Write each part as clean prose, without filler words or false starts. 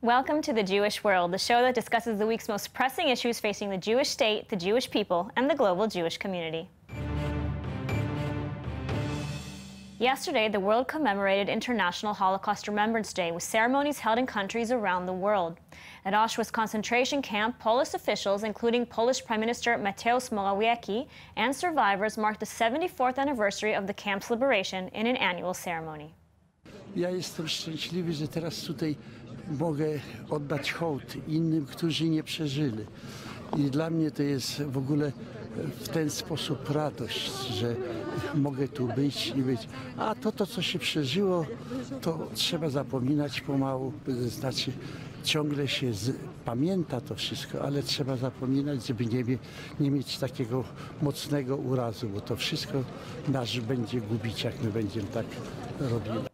Welcome to The Jewish World, the show that discusses the week's most pressing issues facing the Jewish state, the Jewish people, and the global Jewish community. Yesterday, the world commemorated International Holocaust Remembrance Day with ceremonies held in countries around the world. At Auschwitz concentration camp, Polish officials, including Polish Prime Minister Mateusz Morawiecki, and survivors marked the 74th anniversary of the camp's liberation in an annual ceremony. Ja jestem szczęśliwy, że teraz tutaj mogę oddać hołd innym, którzy nie przeżyli. I dla mnie to jest w ogóle w ten sposób radość, że mogę tu być i być. A to, co się przeżyło, to trzeba zapominać pomału, znaczy ciągle się pamięta to wszystko, ale trzeba zapominać, żeby nie mieć takiego mocnego urazu, bo to wszystko nas będzie gubić, jak my będziemy tak robili.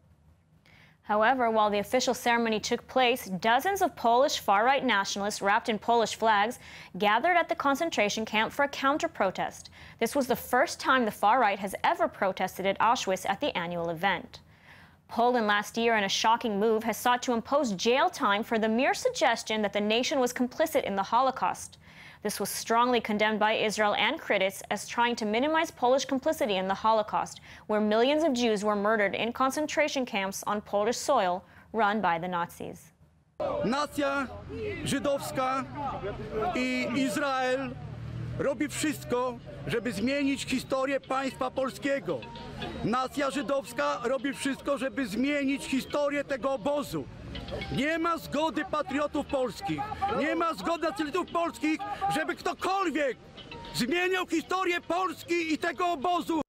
However, while the official ceremony took place, dozens of Polish far-right nationalists wrapped in Polish flags gathered at the concentration camp for a counter-protest. This was the first time the far-right has ever protested at Auschwitz at the annual event. Poland last year, in a shocking move, has sought to impose jail time for the mere suggestion that the nation was complicit in the Holocaust. This was strongly condemned by Israel and critics as trying to minimize Polish complicity in the Holocaust, where millions of Jews were murdered in concentration camps on Polish soil run by the Nazis. Nacja żydowska i Izrael robi wszystko, żeby zmienić historię państwa polskiego. Nacja żydowska robi wszystko, żeby zmienić historię tego obozu. Nie ma zgody patriotów polskich, nie ma zgody nacjonalistów polskich, żeby ktokolwiek zmieniał historię Polski i tego obozu.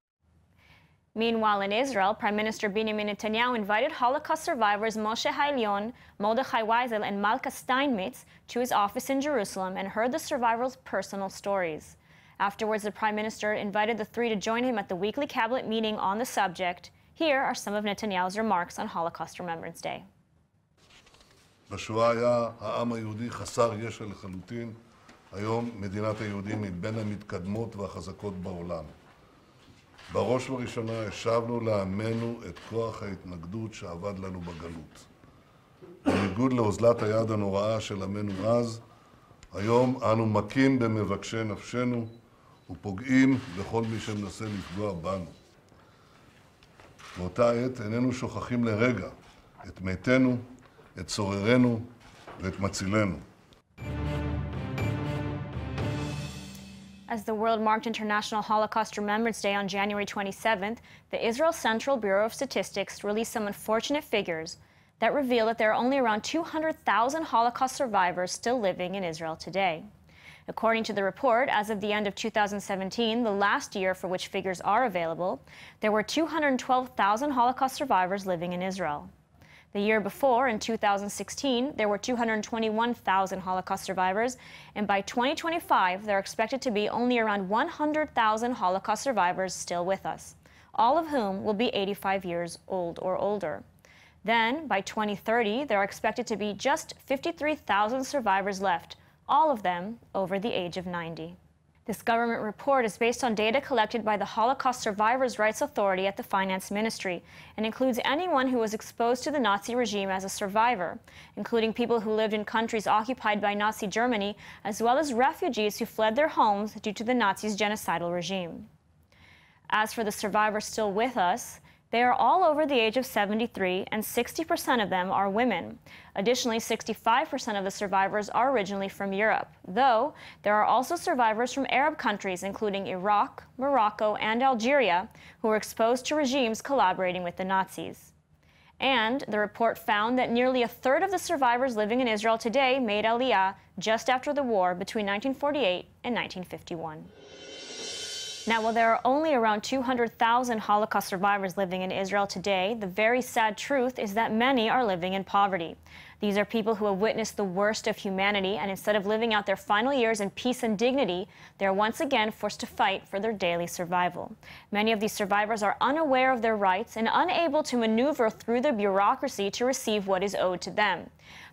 Meanwhile, in Israel, Prime Minister Benjamin Netanyahu invited Holocaust survivors Moshe Haylion, Mordechai Weisel, and Malka Steinmetz to his office in Jerusalem and heard the survivors' personal stories. Afterwards, the Prime Minister invited the three to join him at the weekly cabinet meeting on the subject. Here are some of Netanyahu's remarks on Holocaust Remembrance Day. בשואה היה העם היהודי חסר ישע לחלוטין. היום מדינת היהודים היא בין המתקדמות והחזקות בעולם. בראש ובראשונה השבנו לעמנו את כוח ההתנגדות שעבד לנו בגלות. בניגוד לאוזלת היד הנוראה של עמנו אז, היום אנו מכים במבקשי נפשנו ופוגעים בכל מי שמנסה לפגוע בנו. באותה עת איננו שוכחים לרגע את מתינו, את צוררנו ואת מצילנו. As the world marked International Holocaust Remembrance Day on January 27th, the Israel Central Bureau of Statistics released some unfortunate figures that reveal that there are only around 200,000 Holocaust survivors still living in Israel today. According to the report, as of the end of 2017, the last year for which figures are available, there were 212,000 Holocaust survivors living in Israel. The year before, in 2016, there were 221,000 Holocaust survivors, and by 2025, there are expected to be only around 100,000 Holocaust survivors still with us, all of whom will be 85 years old or older. Then, by 2030, there are expected to be just 53,000 survivors left, all of them over the age of 90. This government report is based on data collected by the Holocaust Survivors' Rights Authority at the Finance Ministry and includes anyone who was exposed to the Nazi regime as a survivor, including people who lived in countries occupied by Nazi Germany, as well as refugees who fled their homes due to the Nazis' genocidal regime. As for the survivors still with us, they are all over the age of 73, and 60% of them are women. Additionally, 65% of the survivors are originally from Europe, though there are also survivors from Arab countries, including Iraq, Morocco, and Algeria, who were exposed to regimes collaborating with the Nazis. And the report found that nearly a third of the survivors living in Israel today made Aliyah just after the war between 1948 and 1951. Now, while there are only around 200,000 Holocaust survivors living in Israel today, the very sad truth is that many are living in poverty. These are people who have witnessed the worst of humanity, and instead of living out their final years in peace and dignity, they are once again forced to fight for their daily survival. Many of these survivors are unaware of their rights and unable to maneuver through the bureaucracy to receive what is owed to them.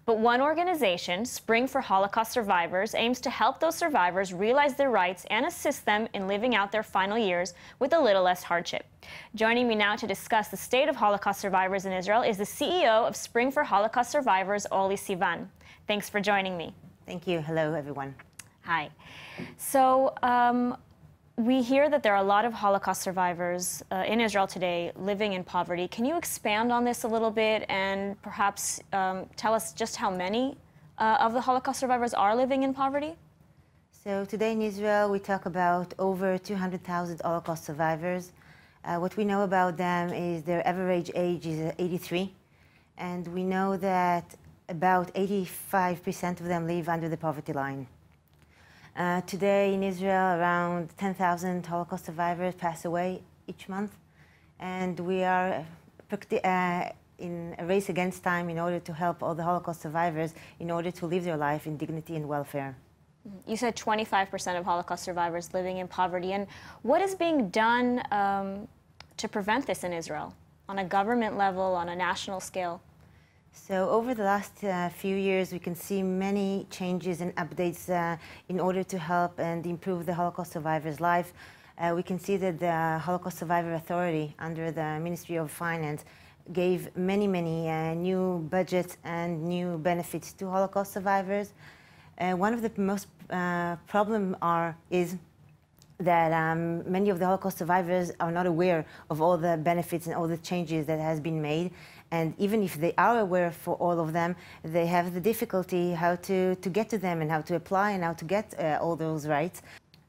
But one organization, Spring for Holocaust Survivors, aims to help those survivors realize their rights and assist them in living out their final years with a little less hardship. Joining me now to discuss the state of Holocaust survivors in Israel is the CEO of Spring for Holocaust Survivors, Oli Sivan. Thanks for joining me. Thank you. Hello, everyone. Hi. So we hear that there are a lot of Holocaust survivors in Israel today living in poverty. Can you expand on this a little bit and perhaps tell us just how many of the Holocaust survivors are living in poverty? So today in Israel, we talk about over 200,000 Holocaust survivors. What we know about them is their average age is 83, and we know that about 85% of them live under the poverty line. Today in Israel, around 10,000 Holocaust survivors pass away each month, and we are in a race against time in order to help all the Holocaust survivors in order to live their life in dignity and welfare. You said 25% of Holocaust survivors living in poverty. And what is being done to prevent this in Israel on a government level, on a national scale? So over the last few years, we can see many changes and updates in order to help and improve the Holocaust survivors' life. We can see that the Holocaust Survivor Authority under the Ministry of Finance gave many new budgets and new benefits to Holocaust survivors. One of the most problem is that many of the Holocaust survivors are not aware of all the benefits and all the changes that has been made. And even if they are aware for all of them, they have the difficulty how to get to them and how to apply and how to get all those rights.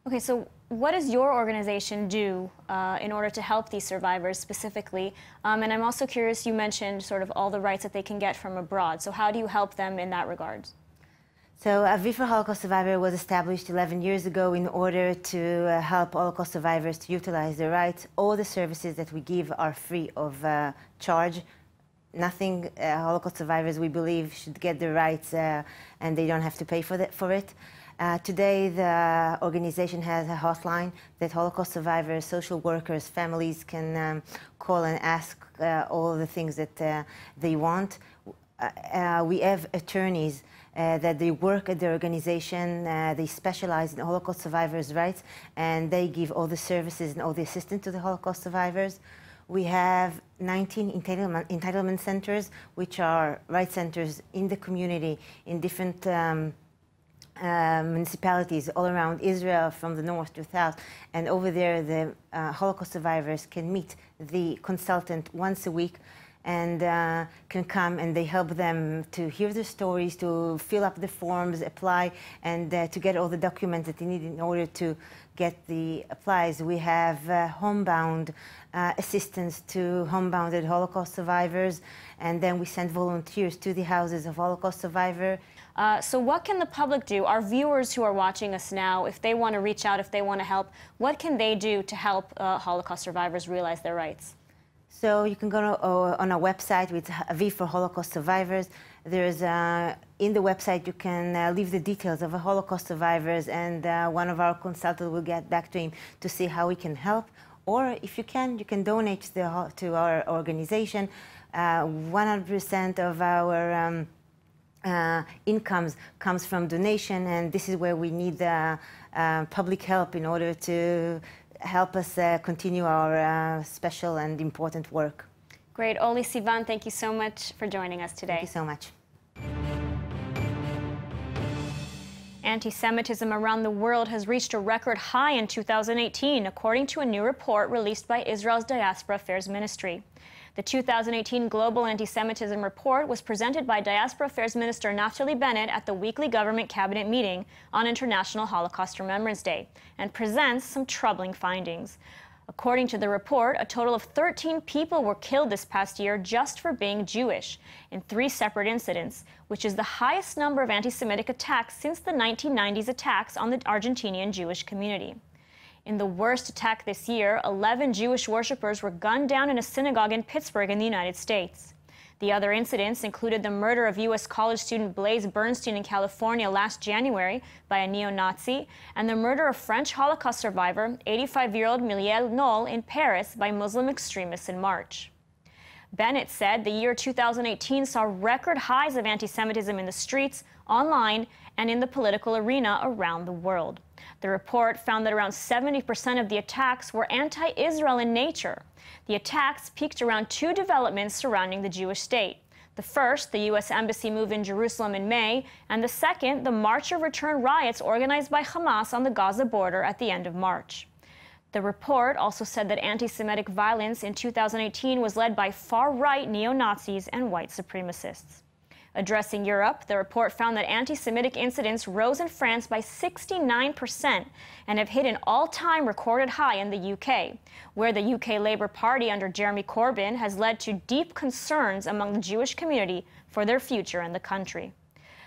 Okay, so what does your organization do in order to help these survivors specifically? And I'm also curious, you mentioned sort of all the rights that they can get from abroad. So how do you help them in that regard? So Aviv for Holocaust Survivor was established 11 years ago in order to help Holocaust survivors to utilize their rights. All the services that we give are free of charge. Nothing Holocaust survivors, we believe, should get the rights and they don't have to pay for it. Today, the organization has a hotline that Holocaust survivors, social workers, families can call and ask all the things that they want. We have attorneys that they work at the organization, they specialize in Holocaust survivors' rights, and they give all the services and all the assistance to the Holocaust survivors. We have 19 entitlement centers, which are right centers in the community, in different municipalities all around Israel, from the north to south. And over there, the Holocaust survivors can meet the consultant once a week and can come, and they help them to hear the stories, to fill up the forms, apply, and to get all the documents that they need in order to get the applies. We have homebound assistance to homebounded Holocaust survivors, and then we send volunteers to the houses of Holocaust survivors. So what can the public do? Our viewers who are watching us now, if they want to reach out, if they want to help, what can they do to help Holocaust survivors realize their rights? So you can go on our website with Aviv for Holocaust Survivors. There's in the website you can leave the details of the Holocaust survivors, and one of our consultants will get back to him to see how we can help. Or if you can donate to our organization. 100% of our incomes comes from donation, and this is where we need public help in order to help us continue our special and important work. Great. Oli Sivan, thank you so much for joining us today. Thank you so much. Anti-Semitism around the world has reached a record high in 2018, according to a new report released by Israel's Diaspora Affairs Ministry. The 2018 Global Anti-Semitism Report was presented by Diaspora Affairs Minister Naftali Bennett at the weekly government cabinet meeting on International Holocaust Remembrance Day, and presents some troubling findings. According to the report, a total of 13 people were killed this past year just for being Jewish in 3 separate incidents, which is the highest number of anti-Semitic attacks since the 1990s attacks on the Argentinian Jewish community. In the worst attack this year, 11 Jewish worshippers were gunned down in a synagogue in Pittsburgh in the United States. The other incidents included the murder of U.S. college student Blaise Bernstein in California last January by a neo-Nazi, and the murder of French Holocaust survivor, 85-year-old Muriel Knoll, in Paris by Muslim extremists in March. Bennett said the year 2018 saw record highs of anti-Semitism in the streets, online, and in the political arena around the world. The report found that around 70% of the attacks were anti-Israel in nature. The attacks peaked around two developments surrounding the Jewish state. The first, the U.S. Embassy move in Jerusalem in May, and the second, the March of Return riots organized by Hamas on the Gaza border at the end of March. The report also said that anti-Semitic violence in 2018 was led by far-right neo-Nazis and white supremacists. Addressing Europe, the report found that anti-Semitic incidents rose in France by 69% and have hit an all-time recorded high in the UK, where the UK Labour Party under Jeremy Corbyn has led to deep concerns among the Jewish community for their future in the country.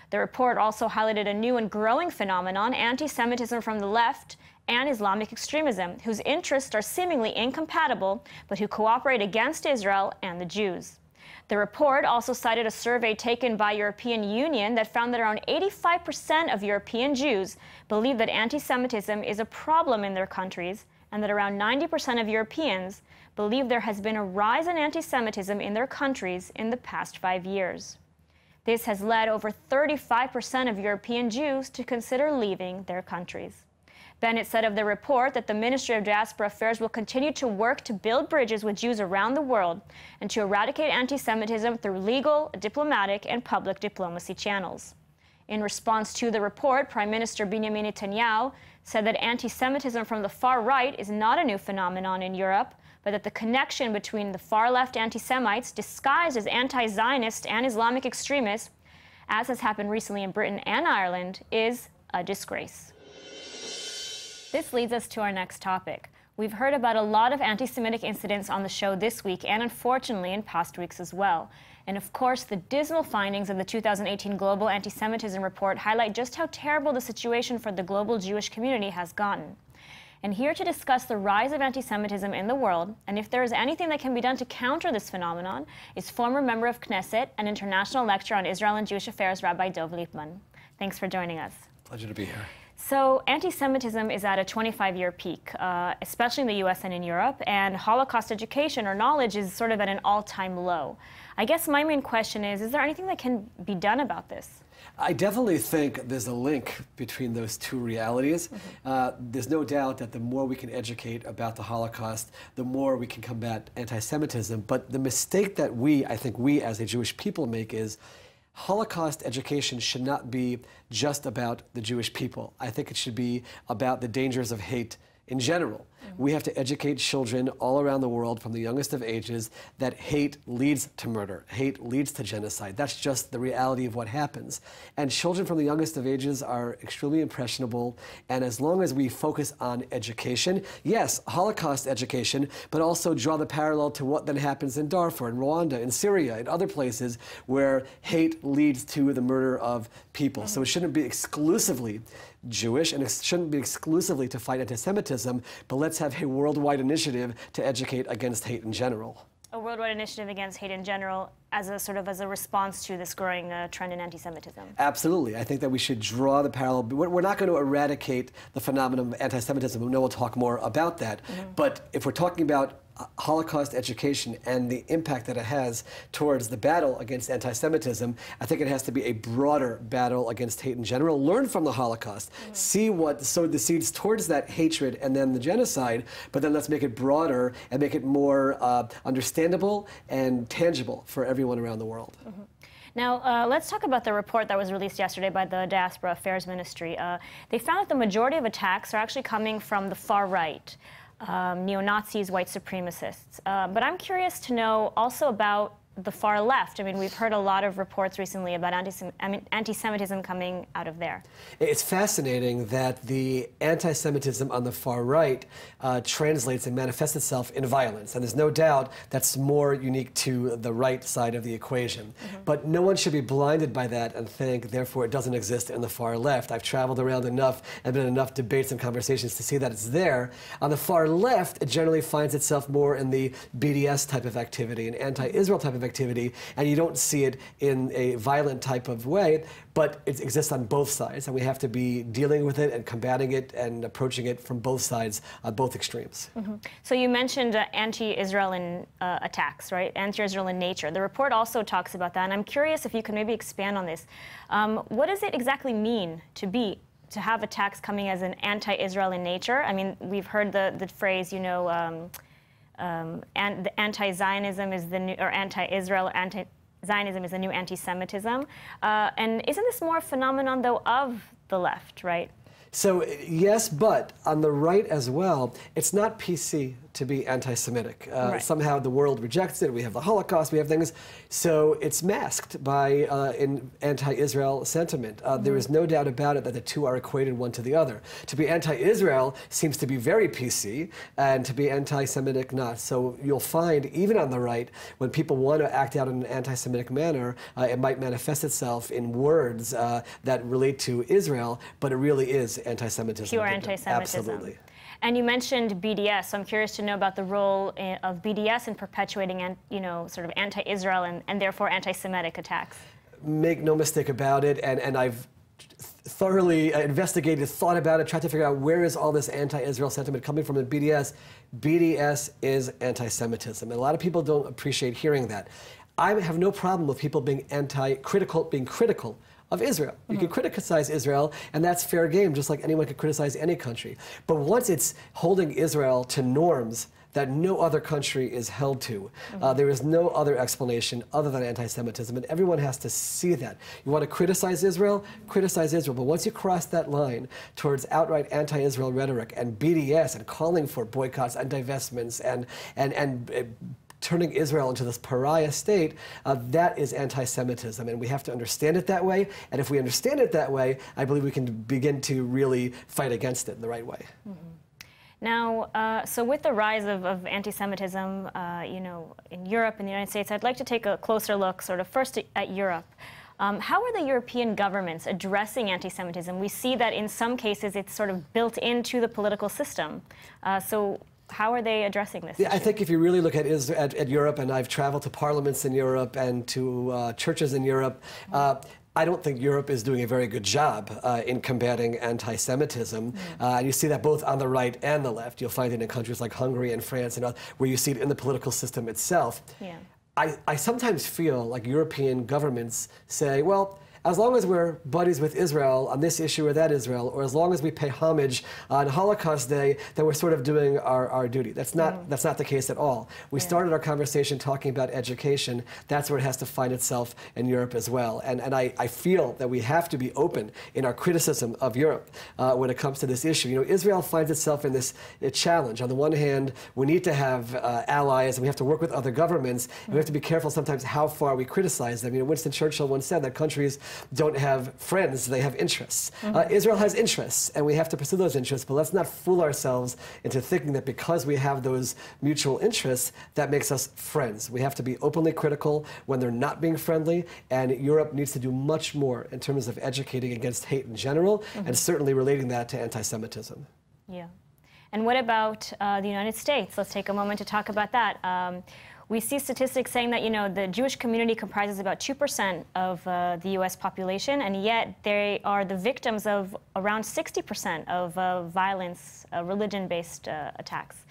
The report also highlighted a new and growing phenomenon, anti-Semitism from the left and Islamic extremism, whose interests are seemingly incompatible, but who cooperate against Israel and the Jews. The report also cited a survey taken by European Union that found that around 85% of European Jews believe that anti-Semitism is a problem in their countries, and that around 90% of Europeans believe there has been a rise in anti-Semitism in their countries in the past 5 years. This has led over 35% of European Jews to consider leaving their countries. Bennett said of the report that the Ministry of Diaspora Affairs will continue to work to build bridges with Jews around the world and to eradicate anti-Semitism through legal, diplomatic, and public diplomacy channels. In response to the report, Prime Minister Benjamin Netanyahu said that anti-Semitism from the far right is not a new phenomenon in Europe, but that the connection between the far-left anti-Semites disguised as anti-Zionist and Islamic extremists, as has happened recently in Britain and Ireland, is a disgrace. This leads us to our next topic. We've heard about a lot of anti-Semitic incidents on the show this week and unfortunately in past weeks as well. And of course, the dismal findings of the 2018 Global Anti-Semitism Report highlight just how terrible the situation for the global Jewish community has gotten. And here to discuss the rise of anti-Semitism in the world and if there is anything that can be done to counter this phenomenon is former member of Knesset and international lecturer on Israel and Jewish affairs, Rabbi Dov Liebman. Thanks for joining us. Pleasure to be here. So anti-Semitism is at a 25-year peak, especially in the U.S. and in Europe, and Holocaust education or knowledge is sort of at an all-time low. I guess my main question is there anything that can be done about this? I definitely think there's a link between those two realities. There's no doubt that the more we can educate about the Holocaust, the more we can combat anti-Semitism. But the mistake that I think we as a Jewish people make is Holocaust education should not be just about the Jewish people. I think it should be about the dangers of hate in general. We have to educate children all around the world from the youngest of ages that hate leads to murder, hate leads to genocide. That's just the reality of what happens. And children from the youngest of ages are extremely impressionable, and as long as we focus on education, yes, Holocaust education, but also draw the parallel to what then happens in Darfur, in Rwanda, in Syria, in other places where hate leads to the murder of people. So it shouldn't be exclusively Jewish, and it shouldn't be exclusively to fight anti-Semitism, but let's have a worldwide initiative to educate against hate in general. A worldwide initiative against hate in general as a response to this growing trend in anti-Semitism. Absolutely. I think that we should draw the parallel. We're not going to eradicate the phenomenon of anti-Semitism. We know we'll talk more about that. But if we're talking about Holocaust education and the impact that it has towards the battle against anti-Semitism, I think it has to be a broader battle against hate in general. Learn from the Holocaust. See what sowed the seeds towards that hatred and then the genocide, but then let's make it broader and make it more understandable and tangible for everyone around the world. Now, let's talk about the report that was released yesterday by the Diaspora Affairs Ministry. They found that the majority of attacks are actually coming from the far right. Neo-Nazis, white supremacists. But I'm curious to know also about the far left. I mean, we've heard a lot of reports recently about anti-Semitism coming out of there. It's fascinating that the anti-Semitism on the far right translates and manifests itself in violence. And there's no doubt that's more unique to the right side of the equation. But no one should be blinded by that and think, therefore, it doesn't exist in the far left. I've traveled around enough and been in enough debates and conversations to see that it's there. On the far left, it generally finds itself more in the BDS type of activity, an anti-Israel type of of activity, and you don't see it in a violent type of way, but it exists on both sides, and we have to be dealing with it and combating it and approaching it from both sides, both extremes. So you mentioned anti-Israel attacks, right? Anti-Israel in nature. The report also talks about that, and I'm curious if you could maybe expand on this. What does it exactly mean to have attacks coming as an anti-Israel in nature? I mean, we've heard the phrase, you know, and the anti-Zionism is the new, or anti-Israel, anti-Zionism is the new anti-Semitism. And isn't this more a phenomenon, though, of the left, right? So, yes, but on the right as well, it's not PC to be anti-Semitic. Right. Somehow the world rejects it. We have the Holocaust, we have things. So it's masked by in anti-Israel sentiment. There is no doubt about it that the two are equated one to the other. To be anti-Israel seems to be very PC, and to be anti-Semitic not. So you'll find, even on the right, when people want to act out in an anti-Semitic manner, it might manifest itself in words that relate to Israel, but it really is anti-Semitism. Pure anti-Semitism. Absolutely. And you mentioned BDS, so I'm curious to know about the role of BDS in perpetuating, you know, sort of anti-Israel and therefore anti-Semitic attacks. Make no mistake about it, and I've thoroughly investigated, thought about it, tried to figure out where is all this anti-Israel sentiment coming from in BDS. BDS is anti-Semitism, and a lot of people don't appreciate hearing that. I have no problem with people being critical of Israel. You can criticize Israel, and that's fair game, just like anyone could criticize any country. But once it's holding Israel to norms that no other country is held to, there is no other explanation other than anti-Semitism, and everyone has to see that. You want to criticize Israel, but once you cross that line towards outright anti-Israel rhetoric and BDS and calling for boycotts and divestments and turning Israel into this pariah state, that is anti-Semitism, and we have to understand it that way. And if we understand it that way, I believe we can begin to really fight against it in the right way. Now, so with the rise of anti-Semitism, you know, in Europe and the United States, I'd like to take a closer look, sort of first at Europe. How are the European governments addressing anti-Semitism? We see that in some cases it's sort of built into the political system. So how are they addressing this issue? I think if you really look at Europe, and I've traveled to parliaments in Europe and to churches in Europe, I don't think Europe is doing a very good job in combating anti-Semitism. And you see that both on the right and the left. You'll find it in countries like Hungary and France, and where you see it in the political system itself. Yeah. I sometimes feel like European governments say, well, as long as we're buddies with Israel on this issue or that Israel, or as long as we pay homage on Holocaust Day, then we're sort of doing our duty. That's not the case at all. We started our conversation talking about education. That's where it has to find itself in Europe as well. And I feel that we have to be open in our criticism of Europe when it comes to this issue. You know, Israel finds itself in this challenge. On the one hand, we need to have allies, and we have to work with other governments, and we have to be careful sometimes how far we criticize them. You know, Winston Churchill once said that countries don't have friends, they have interests. Israel has interests, and we have to pursue those interests, but let's not fool ourselves into thinking that because we have those mutual interests, that makes us friends. We have to be openly critical when they're not being friendly, and Europe needs to do much more in terms of educating against hate in general, and certainly relating that to anti-Semitism. Yeah. And what about the United States? Let's take a moment to talk about that. We see statistics saying that, you know, the Jewish community comprises about 2% of the U.S. population, and yet they are the victims of around 60% of violence, religion-based attacks.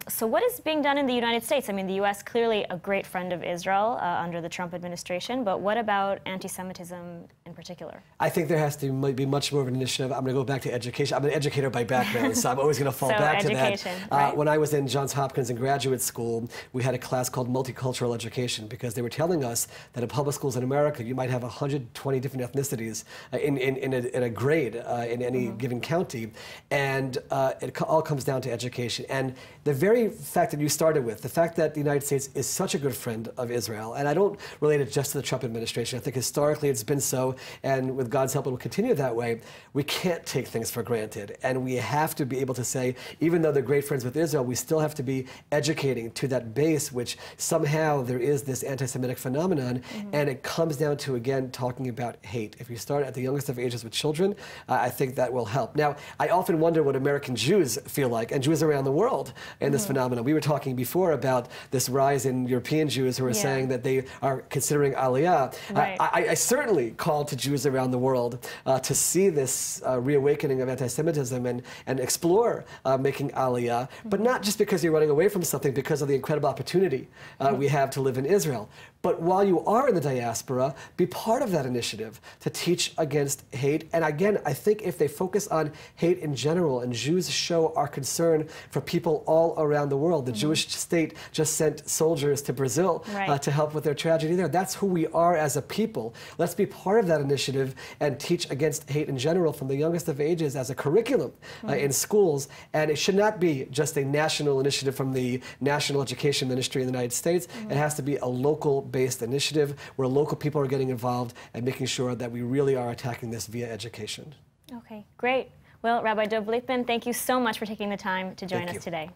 So what is being done in the United States? I mean, the U.S. clearly a great friend of Israel under the Trump administration, but what about anti-Semitism in particular? I think there has to be much more of an initiative. I'm going to go back to education. I'm an educator by background, so I'm always going to fall back to that. Right? When I was in Johns Hopkins in graduate school, we had a class called multicultural education, because they were telling us that in public schools in America, you might have 120 different ethnicities in a grade in any given county, and it all comes down to education. And the very fact that you started with, the fact that the United States is such a good friend of Israel, and I don't relate it just to the Trump administration. I think historically it's been so, and with God's help it will continue that way, we can't take things for granted. And we have to be able to say, even though they're great friends with Israel, we still have to be educating to that base, which somehow there is this anti-Semitic phenomenon, and it comes down to, again, talking about hate. If you start at the youngest of ages with children, I think that will help. Now, I often wonder what American Jews feel like, and Jews around the world, in this phenomenon. We were talking before about this rise in European Jews who are saying that they are considering Aliyah. Right. I certainly call to Jews around the world to see this reawakening of anti-Semitism and explore making Aliyah, but not just because you're running away from something, because of the incredible opportunity we have to live in Israel. But while you are in the diaspora, be part of that initiative to teach against hate. And again, I think if they focus on hate in general, and Jews show our concern for people all around the world. The Jewish state just sent soldiers to Brazil to help with their tragedy there. That's who we are as a people. Let's be part of that initiative and teach against hate in general from the youngest of ages as a curriculum in schools. And it should not be just a national initiative from the National Education Ministry in the United States. It has to be a local-based initiative where local people are getting involved and making sure that we really are attacking this via education. Okay, great. Well, Rabbi Dov Liebman, thank you so much for taking the time to join us today.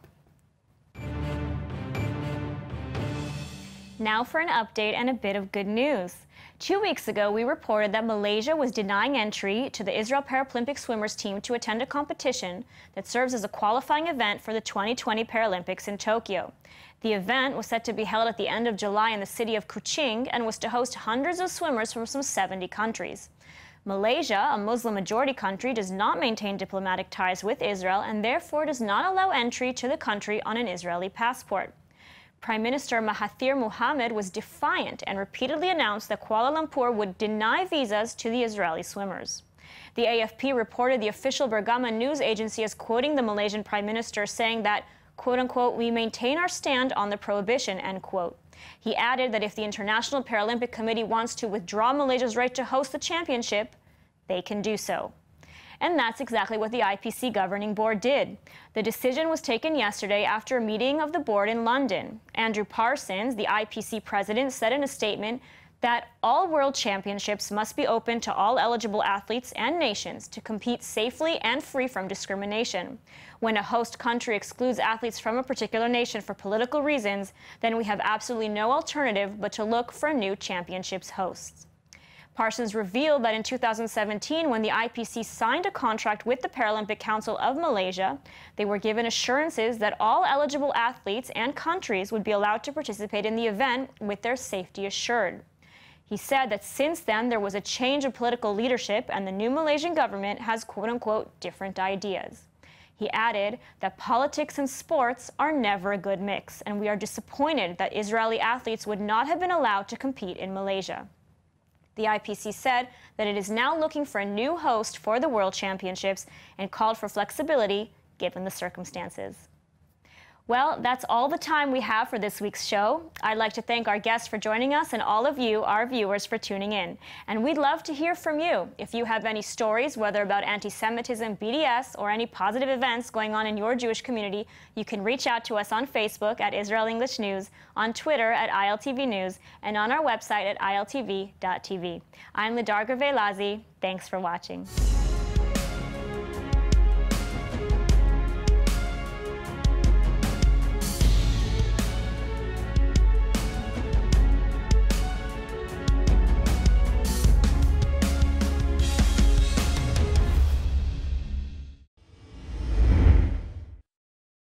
Now for an update and a bit of good news. 2 weeks ago, we reported that Malaysia was denying entry to the Israel Paralympic swimmers team to attend a competition that serves as a qualifying event for the 2020 Paralympics in Tokyo. The event was set to be held at the end of July in the city of Kuching and was to host hundreds of swimmers from some 70 countries. Malaysia, a Muslim-majority country, does not maintain diplomatic ties with Israel and therefore does not allow entry to the country on an Israeli passport. Prime Minister Mahathir Mohamad was defiant and repeatedly announced that Kuala Lumpur would deny visas to the Israeli swimmers. The AFP reported the official Bergama news agency as quoting the Malaysian Prime Minister, saying that, quote-unquote, "we maintain our stand on the prohibition," end quote. He added that if the International Paralympic Committee wants to withdraw Malaysia's right to host the championship, they can do so. And that's exactly what the IPC governing board did. The decision was taken yesterday after a meeting of the board in London. Andrew Parsons, the IPC president, said in a statement that all world championships must be open to all eligible athletes and nations to compete safely and free from discrimination. When a host country excludes athletes from a particular nation for political reasons, then we have absolutely no alternative but to look for new championships hosts. Parsons revealed that in 2017, when the IPC signed a contract with the Paralympic Council of Malaysia, they were given assurances that all eligible athletes and countries would be allowed to participate in the event with their safety assured. He said that since then, there was a change of political leadership and the new Malaysian government has, quote-unquote, different ideas. He added that politics and sports are never a good mix, and we are disappointed that Israeli athletes would not have been allowed to compete in Malaysia. The IPC said that it is now looking for a new host for the World Championships and called for flexibility given the circumstances. Well, that's all the time we have for this week's show. I'd like to thank our guests for joining us and all of you, our viewers, for tuning in. And we'd love to hear from you. If you have any stories, whether about anti-Semitism, BDS, or any positive events going on in your Jewish community, you can reach out to us on Facebook at Israel English News, on Twitter at ILTV News, and on our website at iltv.tv. I'm Lidar Gervais-Lazi. Thanks for watching.